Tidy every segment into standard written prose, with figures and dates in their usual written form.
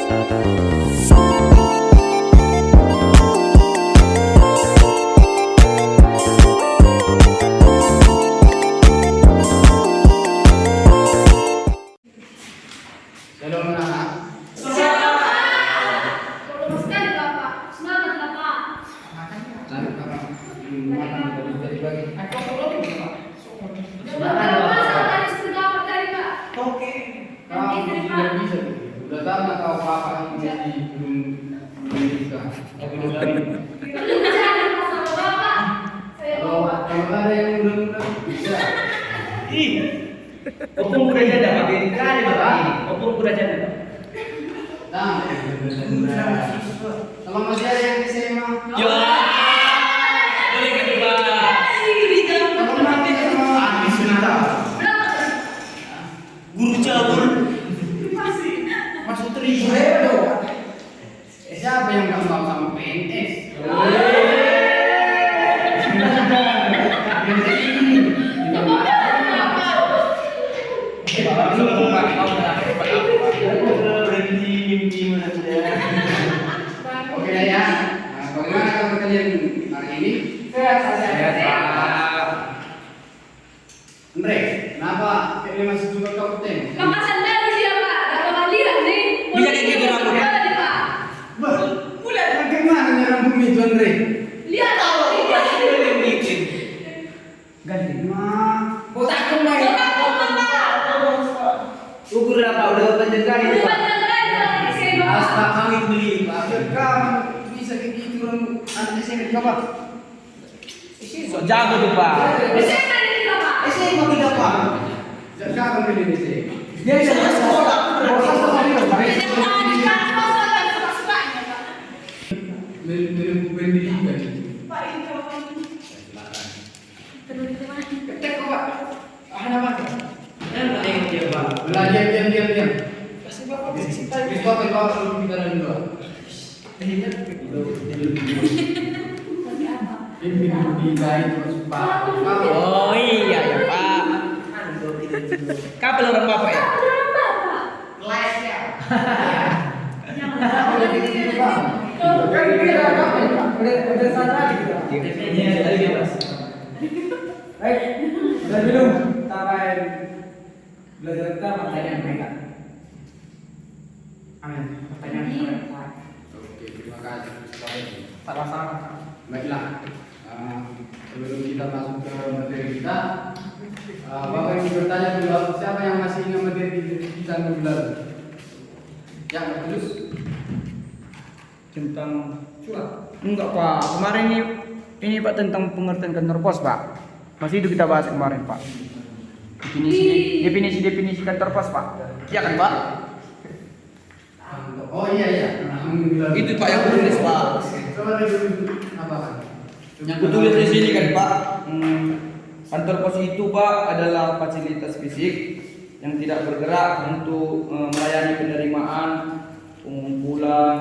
Shalom anak. Bagus sekali Bapak. Semangat Bapak. Selamat Bapak. Makan dari bagi. Bapak tadi sudah dapat dari Pak. Oke. Dan istri Pak. Tidak bisa. Sudah tahu nggak tahu apa ini belum menikah. Belum tahu. Belum bicara sama Bapak. Saya bawa. Kalau ada yang muda-muda bisa. Ih. Opung kuda janda Pak. Ini kali Bapak. Opung kuda janda Pak. Nah, kalau masih ada yang di SMA. Yo. Boleh ke Pak. Kalau nanti sama Habis sebentar. Guru cabul. Masuk terigu. Siapa yang nggak mau sama PNS? Oke lah ya. Nah, bagaimana kabar kalian hari ini? Sehat Pak. Andre, kenapa kalian masih juga kapten? Bapak sendiri dia Pak. Bapak lihat nih. Bisa kayak gitu rambutnya? Ada, Pak. Bulan bagaimana nyerang itu Andre? Lihat tahu. Ganti mah. Botak kemai. Ukur apa udah penjagaan itu Pak. Asta kami beli, Pak. Kamu bisa kayak gitu orang anak SMA juga, Pak. So jago tuh Pak. SMA tidak, Pak. Jangan kamu beli di sini. Dia bisa sekolah. Belum pendidikan. Cek kok Pak. Ada Pak. Yang tadi dia Pak. Belajar diam. Kasih Bapak Itu apa yang bawa kalau kita dan dua? Ini baik Pak. Oh iya ya Pak. Kapan orang Bapak ya? Udah sana gitu. Ini tadi dia Mas. Baik, udah belum? Sampai belajar kita pertanyaan mereka. Amin. Pertanyaan mereka. Oke, terima kasih. Sama-sama. Baiklah. Sebelum kita masuk ke materi kita, Bapak ingin bertanya dulu, siapa yang masih ingat materi kita minggu lalu? Ya, terus Tentang surat. Enggak Pak. Kemarin ini Pak tentang pengertian kantor pos Pak. Masih itu kita bahas kemarin Pak. Definisi kantor pos Pak. Iya kan Pak? oh iya. Minggu lalu. Itu Pak yang tulis Pak. Coba dulu apa kan? Yang kutulis di sini kan Pak. Kantor pos itu Pak adalah fasilitas fisik yang tidak bergerak untuk melayani penerimaan, pengumpulan,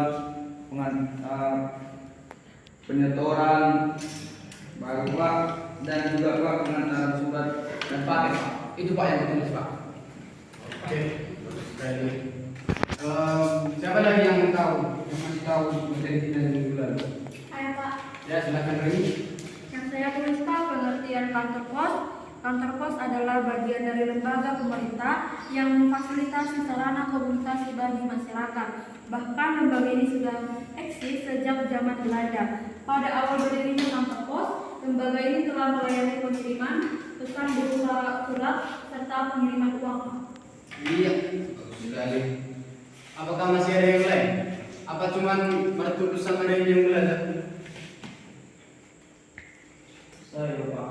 penyetoran, baru Pak, dan juga Pak pengantaran surat dan paket Pak. Itu Pak yang ditulis Pak. Oke, sekali. Siapa lagi yang tahu? Yang masih tahu materi kita yang minggu lalu? Ayo Pak. Ya, silakan Reni. Yang saya tulis Pak, pengertian kantor pos. Kantor pos adalah bagian dari lembaga pemerintah yang memfasilitasi sarana komunikasi bagi masyarakat. Bahkan lembaga ini sudah eksis sejak zaman Belanda. Pada awal berdirinya kantor pos, lembaga ini telah melayani pengiriman pesan berupa surat serta pengiriman uang. Iya, bagus sekali. Apakah masih ada yang lain? Apa cuman bertutur sama Reni yang belajar? Saya Pak.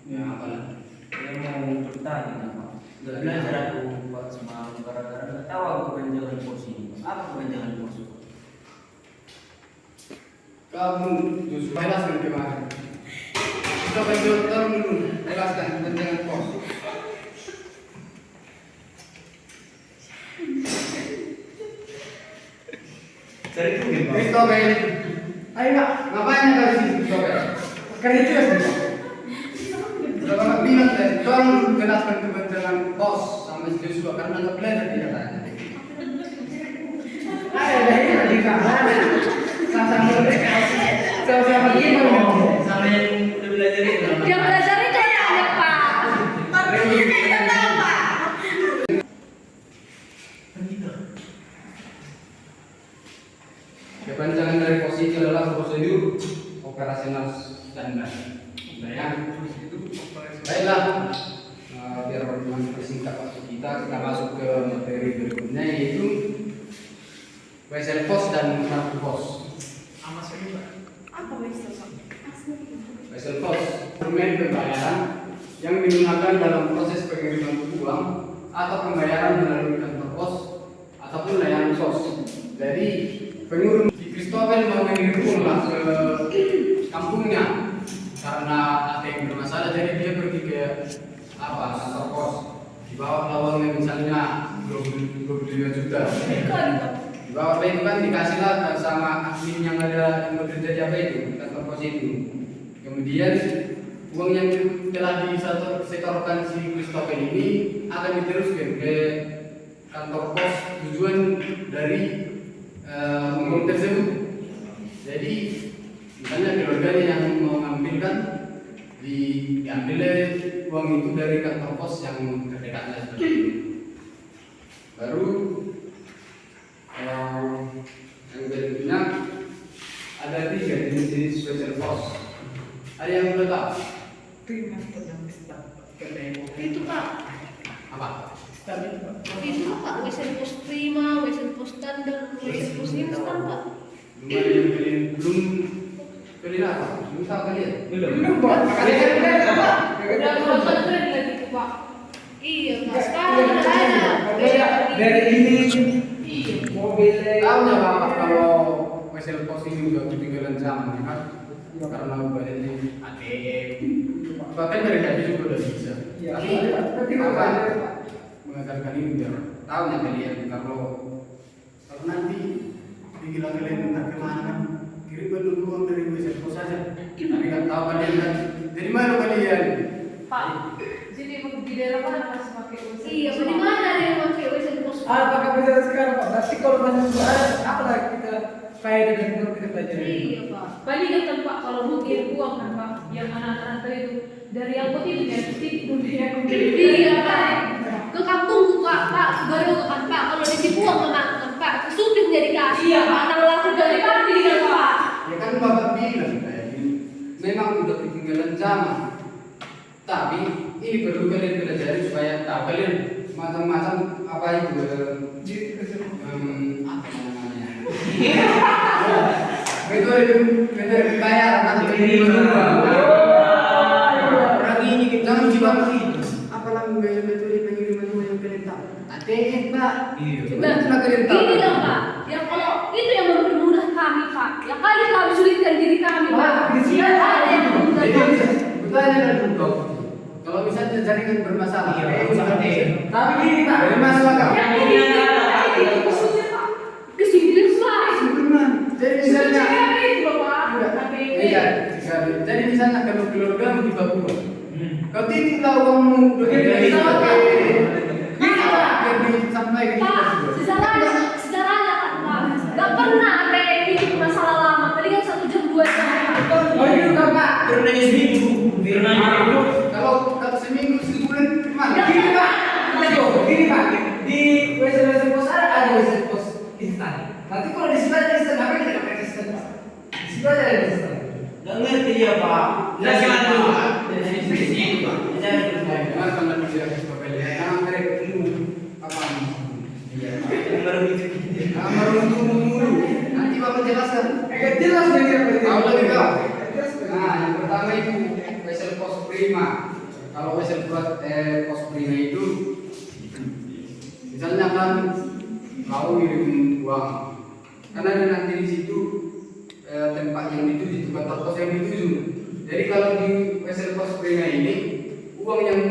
Ya, apalah. Saya mau bertanya Pak. Gak belajar aku Pak semalam gara-gara nggak tahu aku kepanjangan pos ini. Apa kepanjangan pos? Kamu justru jelaskan kemarin. Coba dokter dulu, jelaskan kepentingan pos. Cari tuh Pak. Christopher, ayo nak, ngapain ada di sini Christopher? Kerja sih. Sudah banyak bilang tadi, tolong jelaskan kepentingan pos sama si Joshua karena nggak belajar dia katanya. Ayo, Sama-sama gimana? Sama yang udah belajar itu. Yang belajar itu ada Pak. Kepanjangan dari posisi adalah prosedur operasional standar. Baik. Baiklah, biar pertemuan persingkat waktu kita masuk ke materi berikutnya yaitu wesel pos dan kartu pos. Apa wesel? Wesel pos instrumen pembayaran yang digunakan dalam proses pengiriman uang atau pembayaran melalui kantor pos ataupun layanan sos. Jadi pengurus si Christopher mau mengirim uang lah ke kampungnya karena ATM bermasalah, jadi dia pergi ke kantor pos, di bawah uangnya misalnya 25 juta. Di bawah itu kan dikasih lah sama admin yang ada yang bekerja di apa itu kantor pos itu. Kemudian uang yang telah disetorkan si Christopher ini akan diteruskan ke kantor pos tujuan dari uang tersebut. Jadi misalnya keluarganya yang mau mengambilkan diambil uang itu dari kantor pos yang terdekatnya seperti itu. Baru yang berikutnya ada 3 jenis special pos. Ada yang sudah tahu? Itu Pak. Apa? Itu Pak, wesel pos prima, wesel pos standar, wesel pos instan Pak. Belum kalian apa? Belum tahu kalian? Belum, Pak. Udah berapa tren lagi tuh Pak? Iya Pak, sekarang ada. Dari ini mobilnya. Tahu nggak Bapak kalau wesel pos ini udah ketinggalan zaman kan? Karena banyak di ATM. Bahkan dari tadi juga udah bisa. Tapi apa? Mengajarkan ini biar tahu nggak kalian kalau nanti dibilang kalian entah kemana kan kirim dulu uang dari wesel pos saja. Tapi nggak tahu kalian kan dari mana kalian? Pak, jadi di daerah mana masih pakai wesel? Iya, di mana ada yang pakai wesel pos? Apakah bisa sekarang Pak? Berarti kalau masih apa lagi kita faedah dan guru kita pelajari? Iya Pak. Paling kan Pak, kalau mau kirim uang kan Pak, yang anak-anak tadi itu dari angkot itu dari titik dunia Iya Pak. Ke kampungku Pak, baru kan Pak. Kalau ditipu uang kan Pak, supirnya dikasih. Iya, Pak. Anak laku dari pagi kan Pak. Ya kan Bapak bilang tadi, memang udah ketinggalan zaman. Tapi ini perlu kalian pelajari supaya tahu kalian macam-macam apa itu apa namanya? Metode pembayaran atau jangan coba apa namanya metode pengiriman uang yang kalian tahu? ATM Pak. Coba kalian tahu. Ini lah Pak. Yang kalau itu yang mempermudah kami Pak. Yang kali kami sulitkan diri kami Pak. Tidak ada yang mempermudah kami. Bertanya dan dulu. Kalau misalnya jaringan bermasalah, Tapi gini Pak, bermasalah kau. Kesimpulan Pak. Jadi misalnya, itu loh Pak. iya, jadi misalnya kalau keluarga di Papua, kau titiplah uangmu dari sampai ke Pak, sejarahnya kan Pak. Gak pernah ada yang bikin masalah lama. Tadi kan 1 jam 2 jam. oh itu kan Pak. Kalau seminggu sebulan gimana? Gini Pak, gini Pak, di wesel pos ada wesel pos instan. Nanti kalau di situ ada instan, apa kita pakai instan Pak? Di situ ada instan. Nggak ngerti ya Pak. Jelaskan dulu. Jangan sampai tidak jangan mereka apa? Iya. Baru dulu. Nanti Bapak jelaskan. Jelas jadi apa itu? Tahu lagi kau? Nah, yang pertama itu wesel pos prima. Kalau wesel pos prima itu misalnya kan kau kirim uang, karena ada nanti di situ tempat yang dituju, kantor pos yang dituju. Jadi kalau di wesel pos prima ini uang yang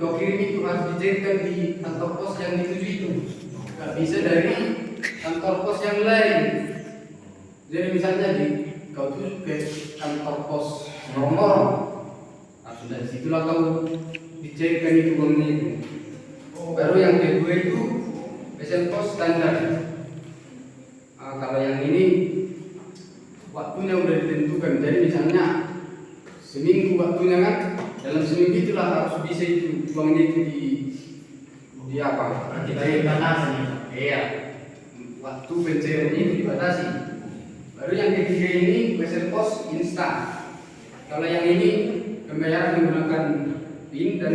kau kirim itu harus dicairkan di kantor pos yang dituju itu. Gak bisa dari kantor pos yang lain. Jadi misalnya kau tuju ke kantor pos Romor, harus dari situlah kau dicairkan itu uangnya itu. Baru yang kedua itu wesel pos standar. Kalau yang ini waktunya udah ditentukan. Jadi misalnya seminggu waktunya kan, dalam seminggu itulah harus bisa itu uangnya itu di apa? Kita dibatasi. Iya. Waktu pencairannya itu dibatasi. Baru yang ketiga ini wesel pos instan. Kalau yang ini pembayaran menggunakan PIN dan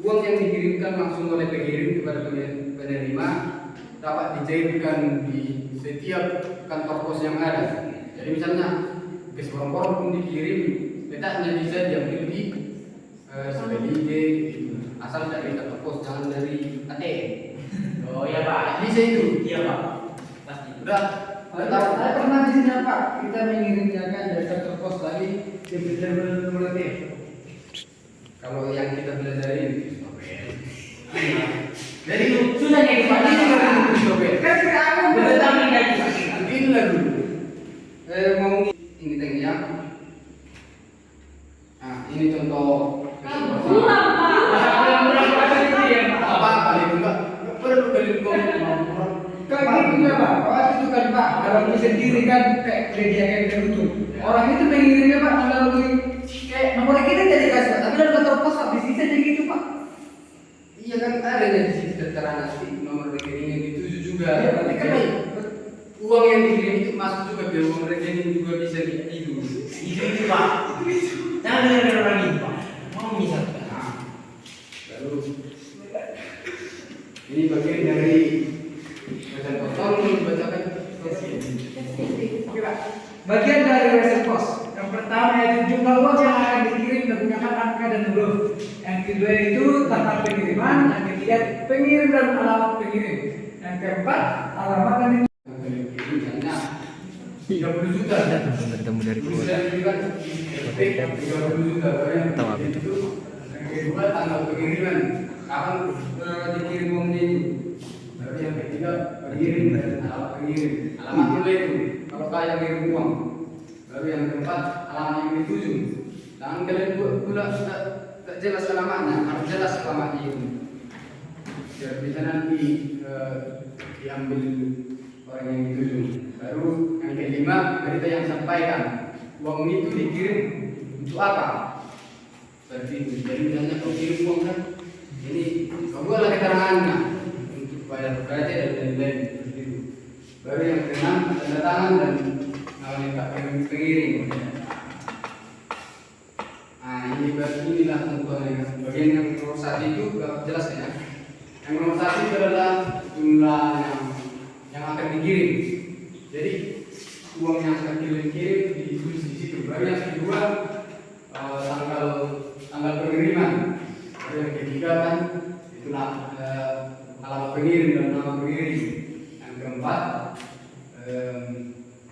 uang yang dikirimkan langsung oleh pengirim kepada penerima dapat dicairkan di setiap kantor pos yang ada. Jadi misalnya ke Sorong pun dikirim, letaknya bisa diambil di SPDG, asal dari kantor pos, jangan dari ATM. Oh iya Pak. Bisa itu. Iya Pak. Pasti. Udah. Saya pernah di sini Pak, kita mengirimnya kan dari kantor pos lagi ke nomor Kalau yang kita belajarin Jadi sudah nih Pak. Ini juga kan sekarang bertemu lagi. begini lah dulu. Mau ini tekniknya. Nah, ini contoh. Kurang Pak. Apa kali itu enggak perlu kali ngomong. kayak gitu ya Pak, waktu itu kan Pak, kalau beli sendiri kan kayak media kayak tertutup. Orang itu mengirimnya Pak melalui kayak nomor kita jadi kasih Pak, tapi dalam kantor pos habis bisa jadi gitu Pak. Iya kan ada di situ tertera nanti nomor rekeningnya dituju juga. Iya, berarti kan Jadi, uang yang dikirim itu masuk juga ke uang rekening juga bisa itu. Itu Pak. Jangan dengar orang ini Pak. Mau menyesatkan. Nah, lalu ini bagian dari bagian kotor dibacakan Bagian dari reset pos. Yang pertama yaitu jumlah uang yang akan dikirim menggunakan angka dan huruf. Yang kedua itu tanggal pengiriman. Yang ketiga pengirim dan alamat pengirim. Yang keempat alamat dan misalnya 30 juta. Bertemu dari Bisa diberikan 30 juta. Tahu apa itu? Yang kedua tanggal pengiriman. Kapan dikirim uangnya itu? Baru yang ketiga pengirim dan alamat pengirim. Alamat dulu itu kalau kalian kirim uang. Baru yang keempat alamat yang dituju. Jangan kalian pula tak jelas alamatnya, harus jelas alamatnya itu. Biar bisa nanti diambil orang yang dituju. Baru yang kelima berita yang sampaikan uang itu dikirim untuk apa? Seperti itu. Jadi misalnya kau kirim uang kan, ini kau buatlah keterangannya untuk bayar UKT dan lain-lain seperti itu. Baru yang keenam tanda tangan dan nama lengkap pengirim. Nah inilah tentunya bagian yang nomor satu itu jelas ya. Yang nomor satu itu adalah jumlah yang akan dikirim. Jadi uang yang akan dikirim ditulis di situ. Baru yang kedua tanggal pengiriman. Baru yang ketiga kan itulah alamat pengirim dan nama pengirim. Yang keempat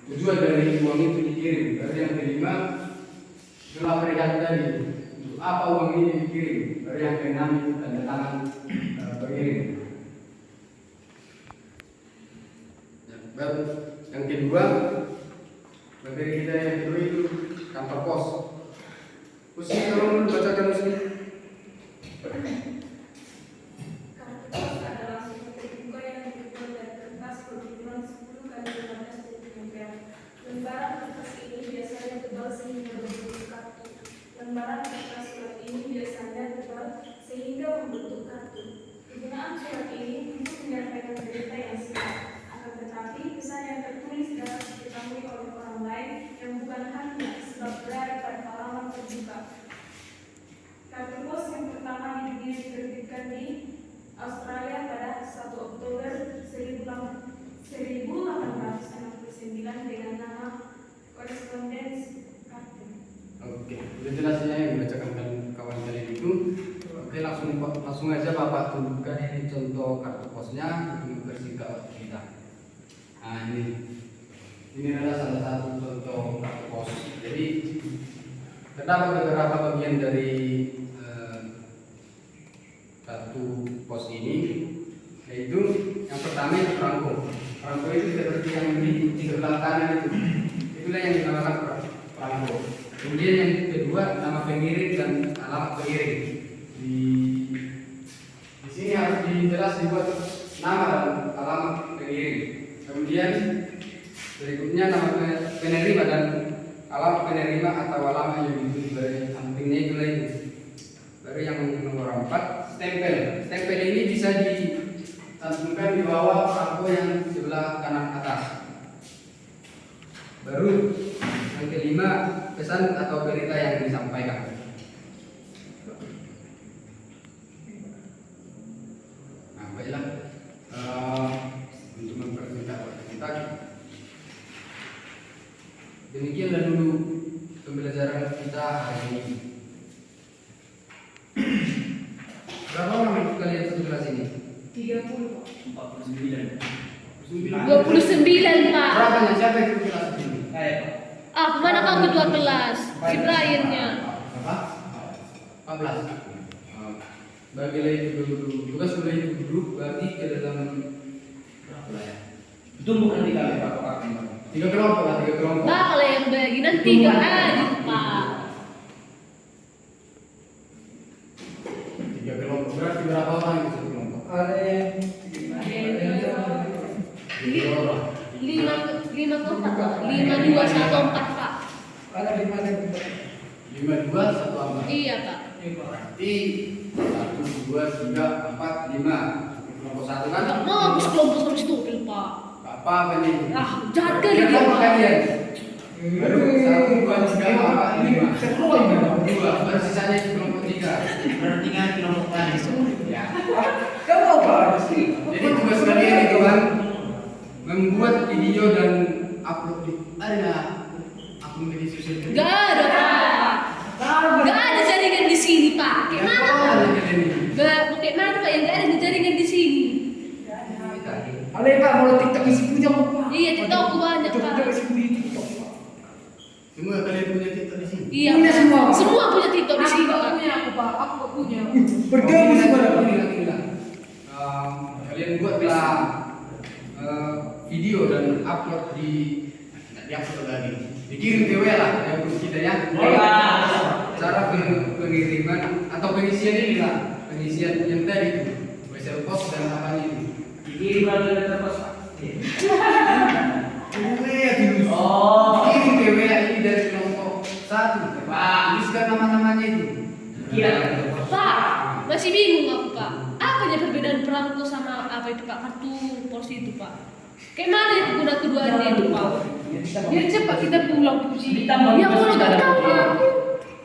tujuan dari uang itu dikirim. Baru yang kelima jumlah periode tadi untuk apa uang ini dikirim. Baru yang keenam itu tanda tangan pengirim. Baru yang kedua materi kita yang kedua itu kantor pos. Usni tolong bacakan Usni. Kartu pos adalah seperti buku yang dibuat dari kertas berukuran 10 kali 15 cm. Lembaran kertas ini biasanya tebal sehingga membentuk kartu. Lembaran kertas surat ini biasanya tebal sehingga membentuk kartu. Kegunaan surat ini untuk menyampaikan berita yang singkat. Akan tetapi pesan yang tertulis dapat diketahui oleh orang lain yang bukan hanya sebab berada pada halaman terbuka. Kartu pos yang pertama di dunia diterbitkan di Australia pada 1 Oktober 1869 dengan nama Correspondence Kartu. Oke, udah jelas ya yang dibacakan kawan kalian itu. Oke, langsung aja Bapak tunjukkan ini contoh kartu posnya untuk bersingkat kita. Nah ini adalah salah satu contoh kartu pos. Jadi terdapat beberapa bagian dari kartu pos ini, yaitu yang pertama itu perangko. Perangko itu seperti yang di sebelah kanan itu. Itulah yang dinamakan perangko. Kemudian yang kedua nama pengirim dan alamat pengirim. Di sini harus dijelas dibuat nama dan alamat pengirim. Kemudian Berikutnya nama penerima dan alamat penerima atau alamat yang diberi sampingnya itu lagi. Baru yang nomor 4, stempel. Stempel ini bisa dicantumkan di bawah perangko yang sebelah kanan atas. Baru yang kelima, pesan atau berita yang disampaikan. Nah, baiklah. Untuk mempersingkat waktu kita, demikianlah dulu pembelajaran kita hari ini. Berapa orang ikut kalian satu kelas ini? 30 Pak. 49. 29 Pak. Berapa yang siapa yang ikut kelas ini? Saya Pak. Ah, kemana kau ketua kelas? Si Brian-nya. Berapa? 14. Bagilah itu dulu. Tugas sudah itu dulu. Bagi ke dalam berapa ya? Itu bukan dikali Pak. 3 kelompok lah, 3 kelompok. Nah, kalau yang bagi nanti gak ada Pak. 3 kelompok. Berarti berapa orang itu satu kelompok? Ada yang 3 orang. 5 ke 4 Pak. 5, 2, 1, 4 Pak. ada 5 yang 5, 2, 1 4. Iya Pak. Berarti 1, 2, 3, 4, 5. Kelompok 1 kan? Gak mau aku sekelompok sama si Topil Pak. Apa nih? Ah, jahat kali dia Berapa Pak. kalian? Baru 1, 2, 3, 4, 5. Kelompok 2. Baru sisanya itu kelompok 3. Berarti kan kelompok tadi. Ya. kamu apa sih? Jadi tugas kalian itu kan membuat video dan upload di akun media sosial. Gak ada Pak. Gak ada jaringan di sini Pak. Kayak mana Pak? Gak, kayak mana Pak yang gak ada jaringan di sini? Ada Pak, mau TikTok isi punya Pak. Iya, TikTok aku banyak Pak. TikTok isi punya TikTok Pak. Semua kalian punya TikTok di sini. Iya, Punya Pak. semua. Semua punya TikTok di sini Pak. aku Pak, aku gak punya. Bergabung semua dapat. Kalian buatlah video dan upload di upload lagi. Dikirim ke WA lah yang grup kita ya. Cara pengiriman atau pengisian ini lah, pengisian yang tadi itu, WhatsApp post dan apa itu. Dikirim lagi ke terpos Pak. Kirim ke WA ini dari kelompok 1. Pak. Tuliskan nama-namanya itu. Kira. Pak, masih bingung aku Pak. Apa ya perbedaan perangko sama apa itu Pak? Kartu pos itu Pak. Kayak mana itu guna keduanya itu Pak? Biar cepat kita pulang ke sini. Ditambah Ya kalau nggak tahu Pak.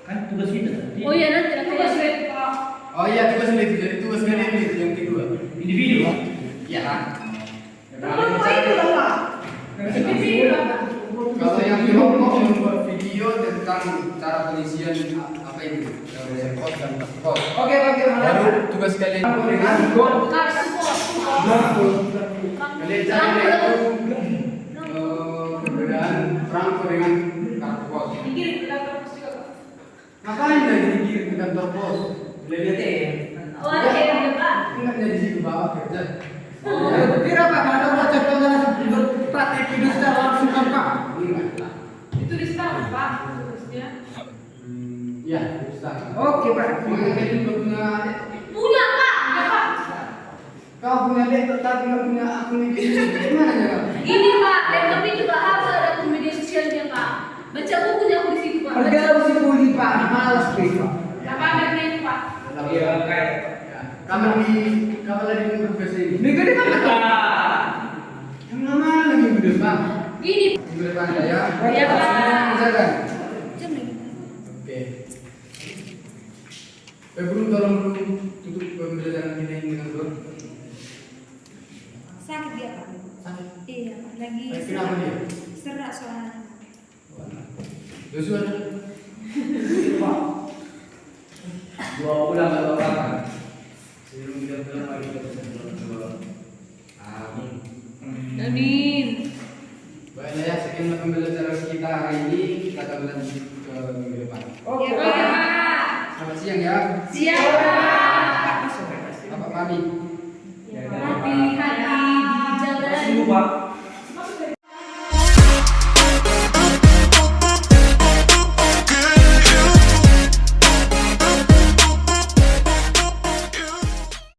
Kan tugas kita. Oh iya nanti aku Tugas ya. dari Pak. Oh iya tugas itu jadi tugas kalian itu yang kedua. Individu Pak. Iya kan? Apa itu lah Pak? Kalau yang kelompok membuat video tentang cara pengisian apa itu, post dan post. Oke, Baru tugas kalian dengan Kartu pos. kalian cari itu perbedaan perangko dengan kartu pos. Dikirim ke kantor pos juga Pak. Ngapain lagi dikirim ke kantor pos? Lihat ya. Oh ada yang Pak. Enggak jadi situ bawa kerja. Kira Pak, ada macam berpraktek video secara langsung kan Pak? Enggak lah. Itu di sekarang Pak tugasnya. Ya, bisa. Oke Pak. Makanya kalian punya adik. Punya Pak. Ya Pak. Kau punya adik tetapi nggak punya akun media sosial. Gimana ya? Ini Pak, laptop ini juga harus ada akun media sosialnya Pak. Baca bukunya aku di situ Pak. Pergaulan si Budi Pak, malas Pak. Kabarnya itu Pak. Iya kayak. Kamar lagi minggu ke sini. Minggu depan Pak. Yang mana lagi minggu depan? Gini. Minggu depan ya. Iya, Pak. Misalkan. Jam nih. Oke. Belum tolong dulu tutup pembelajaran kita ini dengan bro. Sakit dia Pak. Sakit. Iya Pak. Lagi Kenapa dia? serak soalnya. Joshua ada. Dua bulan atau berapa? Sebelum kita pulang lagi kita bisa pulang. Amin. Amin. Baiklah ya, sekian pembelajaran kita hari ini. Kita akan lanjut ke minggu depan. Oke Iya, Pak. Pak. Selamat siang ya. Siap Pak. Bapak Mami. Hati-hati di jalan. Tunggu Pak.